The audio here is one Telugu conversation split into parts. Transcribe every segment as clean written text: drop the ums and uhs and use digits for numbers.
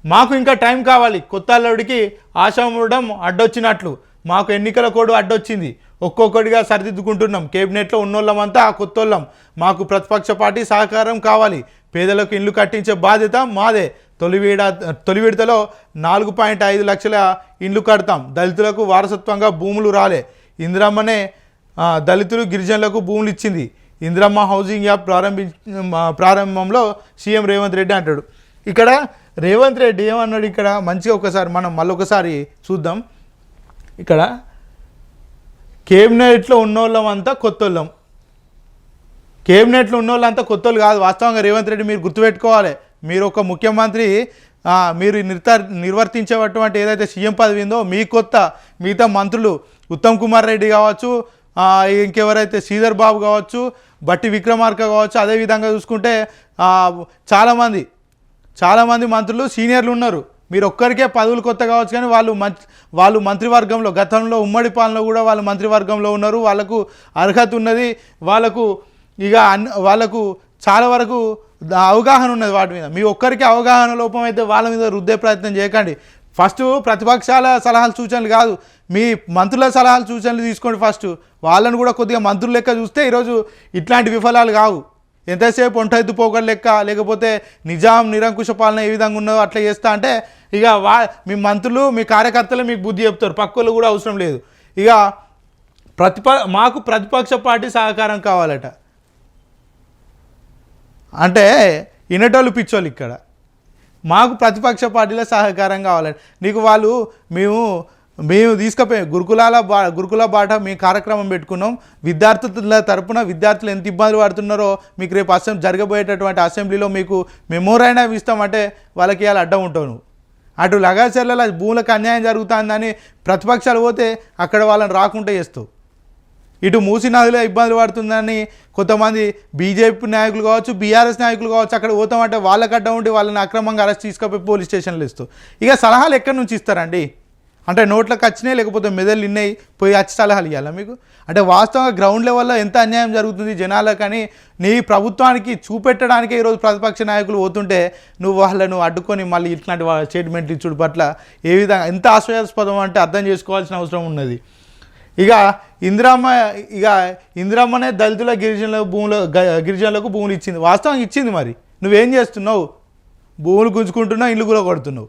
మాకు ఇంకా టైం కావాలి. కొత్త అల్లుడికి ఆశామూడడం అడ్డొచ్చినట్లు మాకు ఎన్నికల కోడ్ అడ్డొచ్చింది. ఒక్కొక్కటిగా సరిదిద్దుకుంటున్నాం. కేబినెట్లో ఉన్నోళ్ళమంతా కొత్తోళ్ళం. మాకు ప్రతిపక్ష పార్టీ సహకారం కావాలి. పేదలకు ఇల్లు కట్టించే బాధ్యత మాదే. తొలి విడతలో 4.5 లక్షల ఇండ్లు కడతాం. దళితులకు వారసత్వంగా భూములు రాలే. ఇందిరమ్మనే దళితులు గిరిజనులకు భూములు ఇచ్చింది. ఇందిరమ్మ హౌసింగ్ యాప్ ప్రారంభంలో సీఎం రేవంత్ రెడ్డి అంటాడు. ఇక్కడ రేవంత్ రెడ్డి ఏమన్నాడు? ఇక్కడ మంచిగా ఒకసారి మనం మళ్ళొకసారి చూద్దాం. ఇక్కడ కేబినెట్లో ఉన్నోళ్ళం అంతా కొత్తోళ్ళం. కేబినెట్లో ఉన్నోళ్ళంతా కొత్తోళ్ళు కాదు. వాస్తవంగా రేవంత్ రెడ్డి మీరు గుర్తుపెట్టుకోవాలి. మీరు ఒక ముఖ్యమంత్రి, మీరు నిర్వర్తించేటువంటి ఏదైతే సీఎం పదవి ఉందో మీ కొత్త. మిగతా మంత్రులు ఉత్తమ్ కుమార్ రెడ్డి కావచ్చు, ఇంకెవరైతే శ్రీధర్ బాబు కావచ్చు, బట్టి విక్రమార్క కావచ్చు, అదేవిధంగా చూసుకుంటే చాలామంది మంత్రులు సీనియర్లు ఉన్నారు. మీరు ఒక్కరికే పదవులు కొత్త కావచ్చు, కానీ వాళ్ళు మంత్రివర్గంలో గతంలో ఉమ్మడి పాలనలో కూడా వాళ్ళు మంత్రివర్గంలో ఉన్నారు. వాళ్ళకు అర్హత ఉన్నది. వాళ్ళకు చాలా వరకు అవగాహన ఉన్నది వాటి మీద. మీ ఒక్కరికి అవగాహన లోపం అయితే వాళ్ళ మీద రుద్దే ప్రయత్నం చేయకండి. ఫస్ట్ ప్రతిపక్షాల సలహాలు సూచనలు కాదు, మీ మంత్రుల సలహాలు సూచనలు తీసుకోండి. ఫస్ట్ వాళ్ళను కూడా కొద్దిగా మంత్రుల లెక్క చూస్తే ఈరోజు ఇట్లాంటి విఫలాలు కావు. ఎంతసేపు ఒంటెత్తు పోకడ లెక్క, లేకపోతే నిజాం నిరంకుశ పాలన ఏ విధంగా ఉన్నదో అట్లా చేస్తా అంటే ఇక మీ మంత్రులు మీ కార్యకర్తలు మీకు బుద్ధి చెప్తారు. పక్కలు కూడా అవసరం లేదు. ఇక మాకు ప్రతిపక్ష పార్టీ సహకారం కావాలట అంటే ఇనటోళ్ళు పిచ్చోళ్ళు. ఇక్కడ మాకు ప్రతిపక్ష పార్టీల సహకారం కావాలంట. నీకు వాళ్ళు మేము తీసుకుపోయి గురుకుల బాట మీ కార్యక్రమం పెట్టుకున్నాం. విద్యార్థుల తరపున విద్యార్థులు ఎంత ఇబ్బందులు పడుతున్నారో మీకు రేపు జరగబోయేటటువంటి అసెంబ్లీలో మీకు మెమోరైనా ఇస్తామంటే వాళ్ళకి ఇవాళ అడ్డం ఉంటావు. నువ్వు అటు లగాచర్ల భూములకు అన్యాయం జరుగుతుందని ప్రతిపక్షాలు పోతే అక్కడ వాళ్ళని రాకుండా చేస్తావు. ఇటు మూసీ నదిలో ఇబ్బందులు పడుతుందని కొంతమంది బీజేపీ నాయకులు కావచ్చు, బీఆర్ఎస్ నాయకులు కావచ్చు, అక్కడ పోతామంటే వాళ్ళకి అడ్డం ఉండి వాళ్ళని అక్రమంగా అరెస్ట్ తీసుకుపోయి పోలీస్ స్టేషన్లు ఇస్తావు. ఇక సలహాలు ఎక్కడి నుంచి ఇస్తారండి? అంటే నోట్లకు వచ్చినాయి, లేకపోతే మెదళ్ళు ఇన్నాయి పోయి వచ్చి సలహాలు ఇవ్వాలా మీకు? అంటే వాస్తవంగా గ్రౌండ్ లెవెల్లో ఎంత అన్యాయం జరుగుతుంది జనాలకు అని నీ ప్రభుత్వానికి చూపెట్టడానికే ఈరోజు ప్రతిపక్ష నాయకులు పోతుంటే నువ్వు వాళ్ళను అడ్డుకొని మళ్ళీ ఇట్లాంటి స్టేట్మెంట్లు ఇచ్చుడు పట్ల ఏ విధంగా ఎంత ఆశ్చర్యాస్పదం అంటే అర్థం చేసుకోవాల్సిన అవసరం ఉన్నది. ఇక ఇందిరమ్మనే దళితుల గిరిజనులకు భూములు ఇచ్చింది. వాస్తవంగా ఇచ్చింది. మరి నువ్వేం చేస్తున్నావు? భూములు గుంజుకుంటున్నావు, ఇల్లు కూడా కొడుతున్నావు.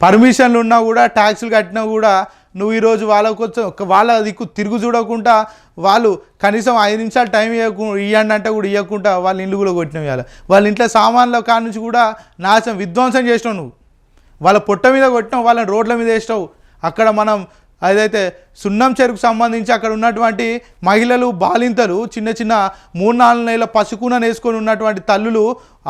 పర్మిషన్లు ఉన్నా కూడా, ట్యాక్సులు కట్టినా కూడా నువ్వు ఈరోజు వాళ్ళ దిక్కు తిరుగు చూడకుండా వాళ్ళు కనీసం 5 నిమిషాలు టైం ఇవ్వండి అంటే కూడా ఇవ్వకుండా వాళ్ళ ఇల్లు కూడా కొట్టినావు. ఇవ్వాలి వాళ్ళ ఇంట్లో సామాన్ల కాడ నుంచి కూడా విధ్వంసం చేసినావు. నువ్వు వాళ్ళ పొట్ట మీద కొట్టినావు, వాళ్ళని రోడ్ల మీద వేసినావు. అక్కడ మనం అదైతే సున్నం చెరుకు సంబంధించి అక్కడ ఉన్నటువంటి మహిళలు, బాలింతలు, చిన్న 3-4 నెలల పసుకున వేసుకొని ఉన్నటువంటి తల్లులు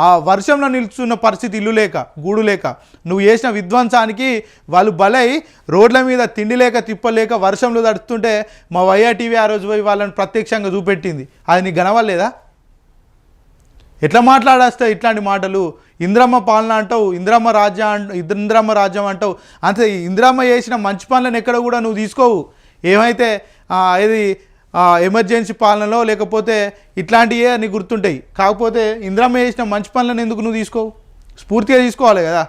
ఆ వర్షంలో నిలుచున్న పరిస్థితి, ఇల్లు లేక గూడు లేక. నువ్వు చేసిన విధ్వంసానికి వాళ్ళు బలై రోడ్ల మీద తిండి లేక తిప్పలేక వర్షంలో తడుస్తుంటే మా వైఆర్టీవీ ఆ రోజు పోయి వాళ్ళని ప్రత్యక్షంగా చూపెట్టింది. అది నీకు గనవలేదా? ఎట్లా మాట్లాడేస్తావు ఇట్లాంటి మాటలు? ఇందిరమ్మ పాలన అంటావు, ఇందిరమ్మ రాజ్యం అంటావు. అంతే ఇందిరమ్మ చేసిన మంచి పనులను ఎక్కడ కూడా నువ్వు తీసుకోవు. ఏమైతే ఇది ఎమర్జెన్సీ పాలనలో లేకపోతే ఇట్లాంటివే నీకు గుర్తుంటాయి. కాకపోతే ఇందిరమ్మ చేసిన మంచి పనులను ఎందుకు నువ్వు తీసుకోవు? స్ఫూర్తిగా తీసుకోవాలి కదా.